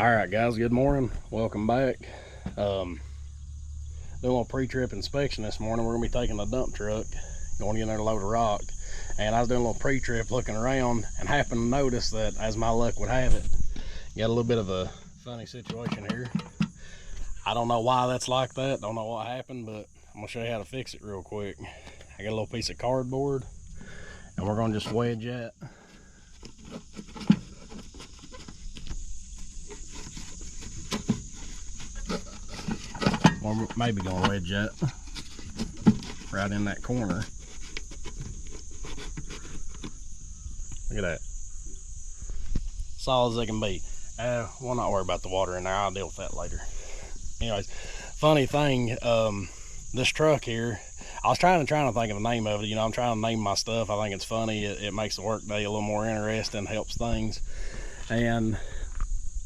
All right, guys, good morning. Welcome back. Doing a little pre-trip inspection this morning. We're gonna be taking a dump truck, going in there to load a rock. And I was doing a little pre-trip looking around and happened to notice that, as my luck would have it, got a little bit of a funny situation here. I don't know why that's like that. Don't know what happened, but I'm gonna show you how to fix it real quick. I got a little piece of cardboard and we're gonna just wedge that. Or maybe gonna wedge that right in that corner. Look at that. Solid as they can be. We'll not worry about the water in there. I'll deal with that later. Anyways, funny thing, this truck here, I was trying to think of the name of it. You know, I'm trying to name my stuff. I think it's funny. It makes the work day a little more interesting, helps things. And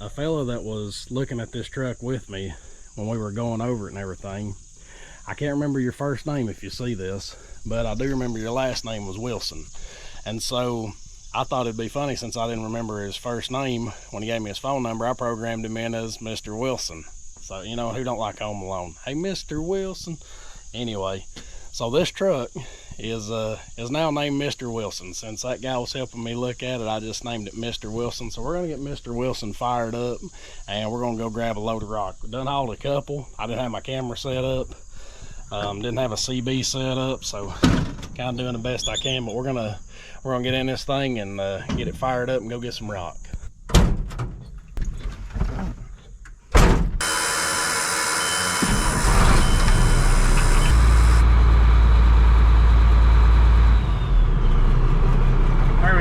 a fella that was looking at this truck with me when we were going over it and everything, I can't remember your first name if you see this, but I do remember your last name was Wilson. And so I thought it'd be funny, since I didn't remember his first name when he gave me his phone number, I programmed him in as Mr. Wilson. So, you know, who don't like Home Alone? Hey, Mr. Wilson. Anyway, so this truck is now named Mr. Wilson. Since that guy was helping me look at it, I just named it Mr. Wilson. So we're gonna get Mr. Wilson fired up and we're gonna go grab a load of rock. We done hauled a couple. I didn't have my camera set up, didn't have a CB set up, so kind of doing the best I can, but we're gonna get in this thing and get it fired up and go get some rock.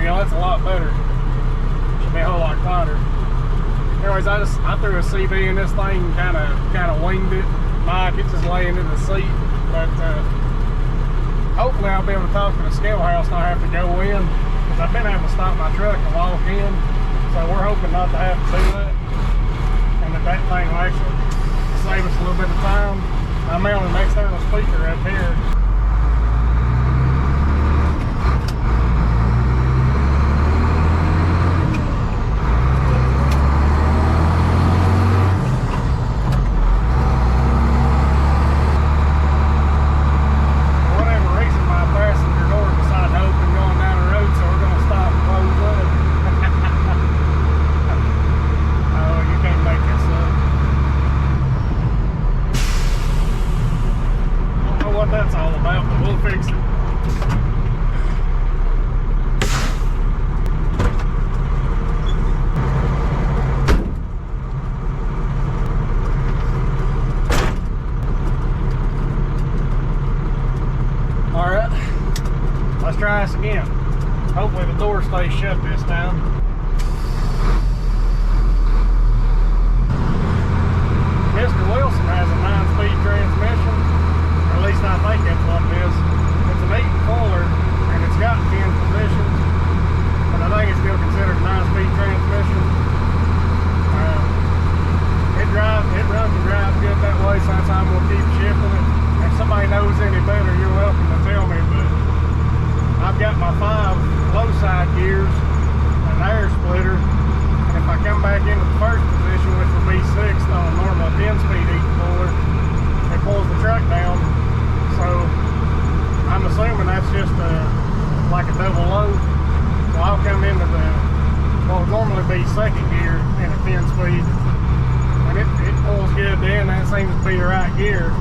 That's a lot better. Should be a whole lot quieter. Anyways, I threw a CB in this thing, kind of winged it. Mike, it's just laying in the seat, but hopefully I'll be able to talk to the scale house, not have to go in, because I've been having to stop my truck and walk in. So we're hoping not to have to do that, and that thing will actually save us a little bit of time. I'm mounting an external speaker up here. That's all about, but we'll fix it. All right, let's try this again. Hopefully the door stays shut this time. Mr. Wilson has a 9-speed transmission. At least I think that's what it is. It's an 8-fuller and it's got 10 positions, but I think it's still considered a 9-speed transmission. It runs and drives good that way, so that's how I'm going to keep shipping it. If somebody knows any better, you're welcome to tell me, but I've got my 5 low side gears, an air splitter, and if I come back into the first position, which would be 6th on a normal 10-speed 8-fuller, it pulls the truck down. So I'm assuming that's just like a double load. So I'll come into what would normally be 2nd gear in a 10-speed, and it pulls good then. That seems to be the right gear.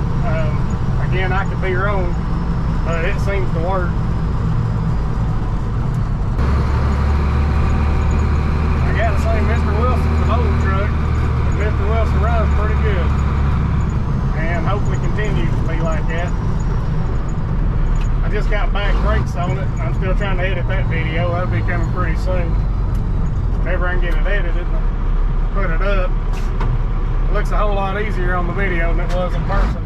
Again, I could be wrong, but it seems to work. I gotta say, Mr. Wilson's an old truck, but Mr. Wilson runs pretty good, and hopefully continues to be like that. I just got back brakes on it. I'm still trying to edit that video. That'll be coming pretty soon. Whenever I can get it edited and put it up. It looks a whole lot easier on the video than it was in person.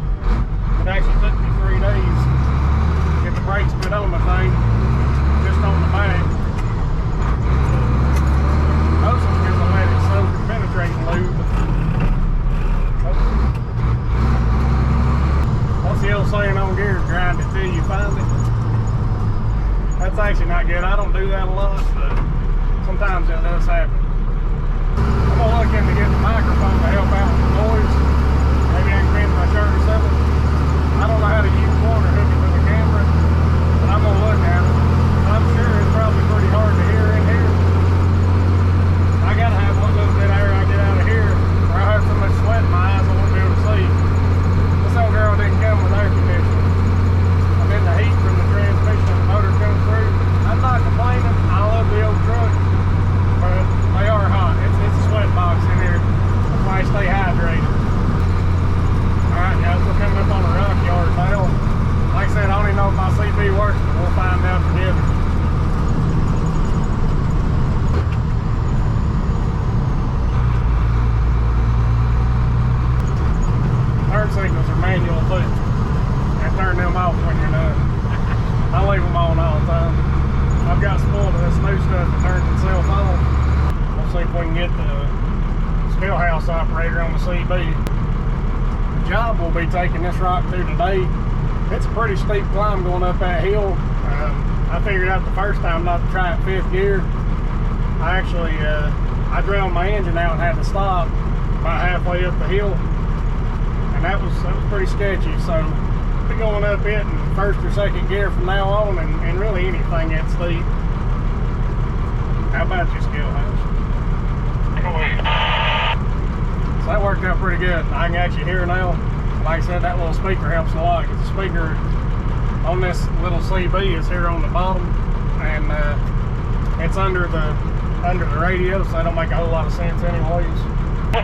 It actually took me 3 days to get the brakes put on the thing, just on the back. Mostly because I let it soak and penetrate lube. What's the old saying on gears? Grind it till you find it. That's actually not good. I don't do that a lot, but sometimes it does happen. I'm gonna look into getting the scale house operator on the CB. The job we'll be taking this rock to today, it's a pretty steep climb going up that hill. I figured out the first time not to try it fifth gear. I actually, I drilled my engine out and had to stop about halfway up the hill. And that was pretty sketchy. So we'll be going up it in first or second gear from now on, and really anything that steep. How about your scale house? So that worked out pretty good. I can actually hear now. Like I said, that little speaker helps a lot. The speaker on this little CB is here on the bottom, and it's under the radio, so that don't make a whole lot of sense anyways. Oh,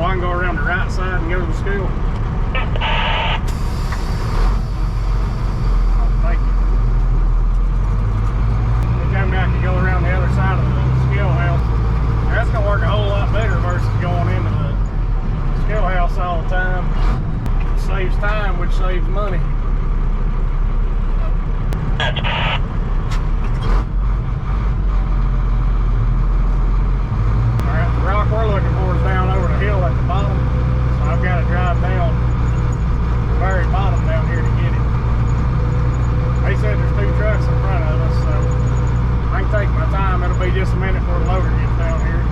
I can go around the right side and go to the scale. Oh, thank you. Anytime I can go around the other side of the scale house, that's gonna work a whole lot better versus going into the scale house all the time. It saves time, which saves money. Alright, the rock we're looking for is down over the hill at the bottom. So I've got to drive down the very bottom down here to get it. They said there's 2 trucks in front of us, so I can take my time. It'll be just a minute before the loader gets down here.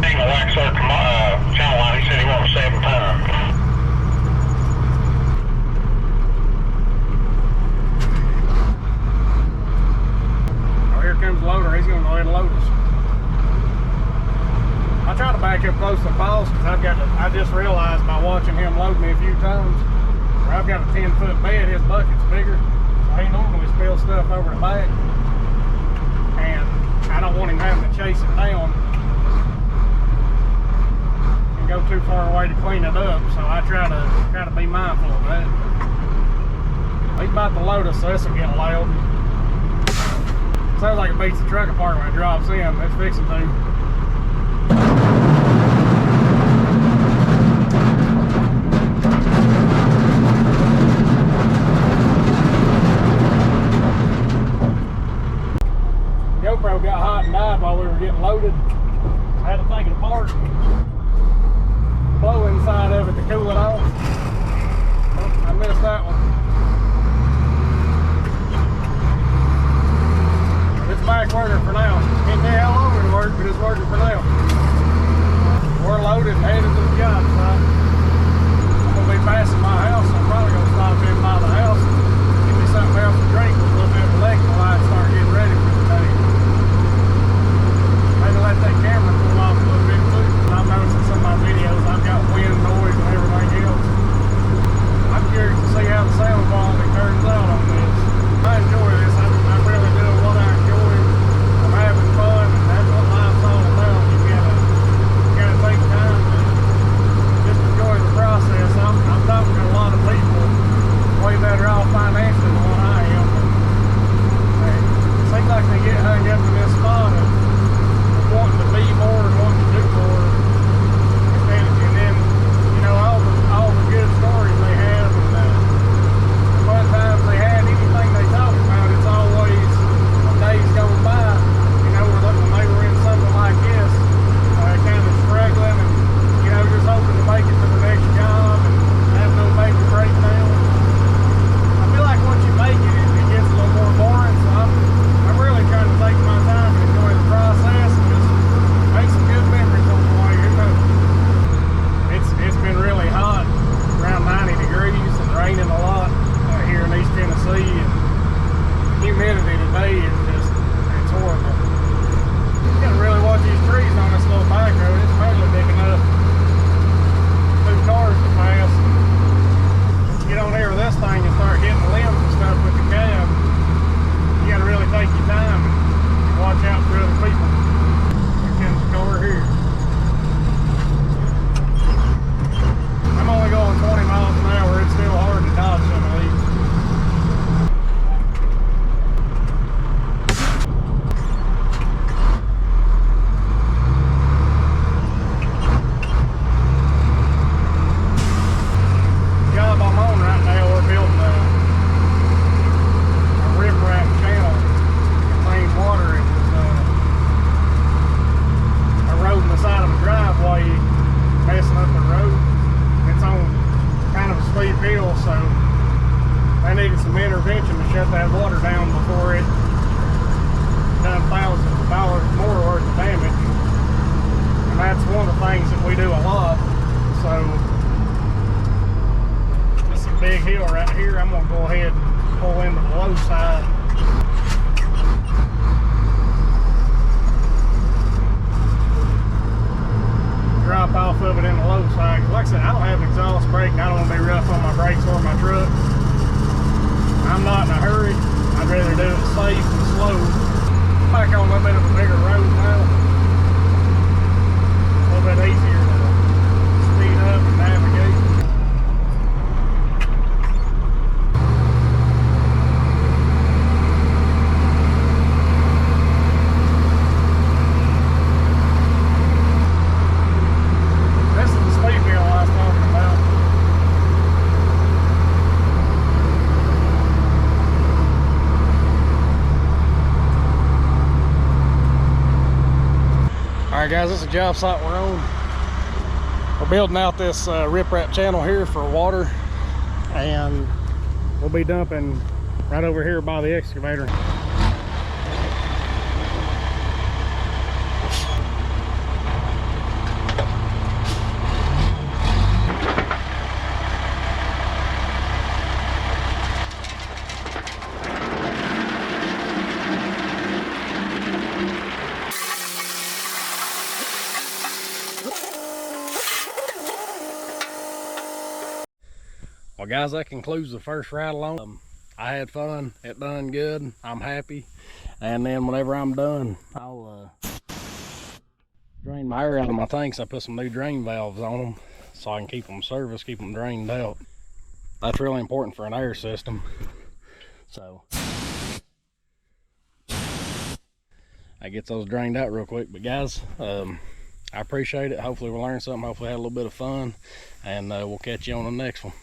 Taking a wax channel line, he said he wanted 7 times. Here comes the loader. He's going to go ahead and load us. I try to back up close to the boss because I just realized by watching him load me a few times, where I've got a 10-foot bed, his bucket's bigger, so he normally spills stuff over the back, and I don't want him having to chase it down and go too far away to clean it up, so I try to be mindful of that. He's about to load us, so this will get loud. Sounds like it beats the truck apart when it drops in. It's fixing to. GoPro got hot and died while we were getting loaded. I had to take it apart. Blow inside of it to cool it off. Oh, I missed that one. It's back working for now. Can't tell how long it'll work, but it's working for now. We're loaded and headed to the job site. I'm going to be passing my house, so I'm probably going to stop in by the house and give me something else to drink with a little bit of electrolyte and start getting ready for the day. Maybe let that camera cool off a little bit too. I'm noticing some of my videos, I've got wind noise and everything else. I'm curious to see how the sound quality turns out on this. I enjoy this. I'm really doing what I enjoy. I'm having fun, and that's what life's all about. You gotta take time to just enjoy the process. I'm talking to a lot of people way better off financially than what I am. But it seems like they get hung up in this spot of wanting to be more and wanting to do more. And then, you know, all the good stories they have and the fun times they had, anything they talk about, it's always days going by. You know, when they were in something like this, kind of struggling and, you know, just hoping to make it to the next job and have no major breakdown. I feel like once you make it, it gets a little more boring, so I'm really trying to take my time and enjoy the process and just make some good memories on the way. You know, it's been really hot, around 90 degrees and raining a lot here in East Tennessee, and humidity today is just, it's horrible. You gotta really watch these trees on this little back road. It's barely big enough for 2 cars to pass. Once you get on here with this thing and start hitting the limbs and stuff with the cab, you gotta really take your time and watch out for other people. Here comes the car here. I'm only going 20 miles an hour. It's still hard to dodge some of these. that water down before it done thousands of dollars more worth of damage. And that's one of the things that we do a lot. So it's a big hill right here. I'm gonna go ahead and pull into the low side. Drop off of it in the low side. Like I said, I don't have an exhaust brake and I don't want to be rough on my brakes or my truck. I'm not in a hurry. I'd rather do it safe and slow. Back on a little bit of a bigger road now. A little bit easier to speed up and navigate. This is the speed hill I was talking about. Alright guys, this is the job site we're on. We're building out this riprap channel here for water, and we'll be dumping right over here by the excavator. Well guys, that concludes the first ride along. I had fun, it done good, I'm happy. And then whenever I'm done, I'll drain my air out of my tanks. I put some new drain valves on them so I can keep them serviced, keep them drained out. That's really important for an air system. So I get those drained out real quick. But guys, I appreciate it. Hopefully we'll learn something, hopefully have a little bit of fun, and we'll catch you on the next one.